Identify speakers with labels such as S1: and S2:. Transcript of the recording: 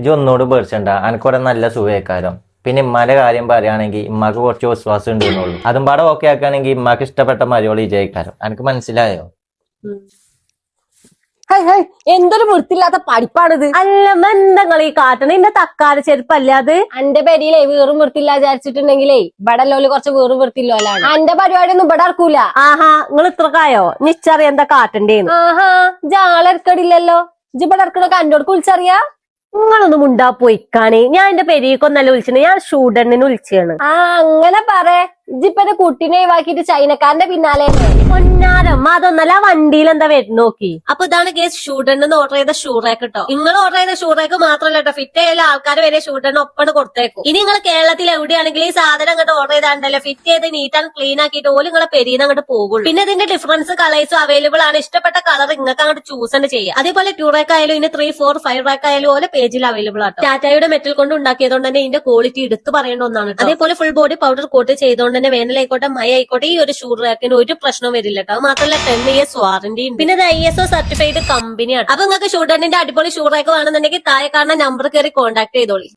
S1: ഇജ് ഒന്നുകൂടി പേടിച്ചണ്ട, അനക്കൊരു നല്ല സുഖക്കാരം. പിന്നെ ഇമ്മാന്റെ കാര്യം പറയുകയാണെങ്കിൽ ഇമ്മാക്ക് കുറച്ച് വിശ്വാസം ഉണ്ടെന്നുള്ളൂ. അതും പാടെ ഓക്കെ ആക്കുകയാണെങ്കിൽ ഇമ്മാക്ക് ഇഷ്ടപ്പെട്ട മരുവോളി ഇജയിക്കാരം. അനക്ക് മനസ്സിലായോ?
S2: എന്തൊരു വൃത്തിയില്ലാത്ത പഠിപ്പാണിത്.
S3: അല്ല ബന്ധങ്ങൾ ഈ കാട്ടണ ഇന്റെ തക്കാല ചെരുപ്പല്ല അത്.
S2: അന്റെ പേരിലെ വീറും വൃത്തിയില്ല വിചാരിച്ചിട്ടുണ്ടെങ്കിലേ ഇവിടെ ലോല് കുറച്ച് വീറും വൃത്തിയില്ലോലാണ്. അന്റെ പരിപാടി ഒന്നും ഇവിടെ ഇറക്കൂല.
S3: ആഹാ നിങ്ങൾ ഇത്രക്കായോ? നിച്ചറിയ എന്താ കാട്ടണ്ടേന്ന്.
S2: ആഹാ ജാളെടുക്കടില്ലല്ലോ. ഇജ്ജ് ഇവിടെ ഇറക്കണൊക്കെ അന്റോട് വിളിച്ചറിയാ.
S3: നിങ്ങളൊന്നും ഉണ്ടാ പോയിക്കാണേ. ഞാൻ എന്റെ പെരീക്കൊന്നല്ല വിളിച്ചത്, ഞാൻ ഷൂഡണ്ണിന് വിളിച്ചാണ്.
S2: ആ അങ്ങനെ പറ. ഇജ്ജിപ്പന്റെ കുട്ടീനെ ഒഴിവാക്കിട്ട് ചൈനക്കാരന്റെ പിന്നാലെ
S3: പൊന്നാരമ്മ അതൊന്നല്ല, ആ വണ്ടിയിൽ എന്താ വരുന്ന നോക്കി. അപ്പൊ ഇതാണ് കേസ് ഷൂഡണ്ണിന്ന് ഓർഡർ ചെയ്ത ഷൂറേക്ക് കേട്ടോ. നിങ്ങൾ ഓർഡർ ചെയ്ത ഷൂറേക്ക് മാത്രമല്ല കേട്ടോ, ഫിറ്റ് ചെയ്ത ആൾക്കാർ വരെ ഷൂഡണ്ണ് ഒപ്പം കൊടുത്തേക്കും. ഇനി നിങ്ങൾ കേരളത്തിൽ എവിടെയാണെങ്കിൽ ഈ സാധനം അങ്ങോട്ട് ഓർഡർ ചെയ്താണ്ടല്ലോ ഫിറ്റ് ചെയ്ത് നീറ്റ് ആൻഡ് ക്ലീൻ ആക്കിയിട്ട് ഓല് നിങ്ങളെ പെരീന്ന് അങ്ങോട്ട് പോകുള്ളൂ. പിന്നെ ഇതിന്റെ ഡിഫറൻസ് കളേഴ്സും അവൈലബിൾ ആണ്. ഇഷ്ടപ്പെട്ട കളർ നിങ്ങൾക്ക് അങ്ങോട്ട് ചൂസ് തന്നെ ചെയ്യാം. അതേപോലെ 2 റാക്ക് ആയാലും ഇനി 3, 4, 5 റാക്ക് ആയാലും ഓലെ പേജിൽ അവൈലബിൾ ആട്ടോ. ടാറ്റയുടെ മെറ്റൽ കൊണ്ട് ഉണ്ടാക്കിയതുകൊണ്ട് തന്നെ ഇതിന്റെ ക്വാളിറ്റി എടുത്ത് പറയേണ്ട ഒന്നാണ്. അതേപോലെ ഫുൾ ബോഡി പൗഡർ കോട്ട് ചെയ്തുകൊണ്ട് തന്നെ വേനലായിക്കോട്ടെ മഴ ആയിക്കോട്ടെ ഈ ഒരു ഷൂ റാക്കിന് ഒരു പ്രശ്നവും വരില്ല കേട്ടോ. അത് മാത്രമല്ല 10 years വാറന്റി ഉണ്ട്. പിന്നെ ഇത് ISO സർട്ടിഫൈഡ് കമ്പനിയാണ്. അപ്പൊ നിങ്ങൾക്ക് ഷൂഡണ്ണിന്റെ അടിപൊളി ഷൂ റാക്ക് വേണമെന്നുണ്ടെങ്കിൽ താഴെ കാണുന്ന നമ്പർ കയറി കോൺടാക്ട് ചെയ്തോളി.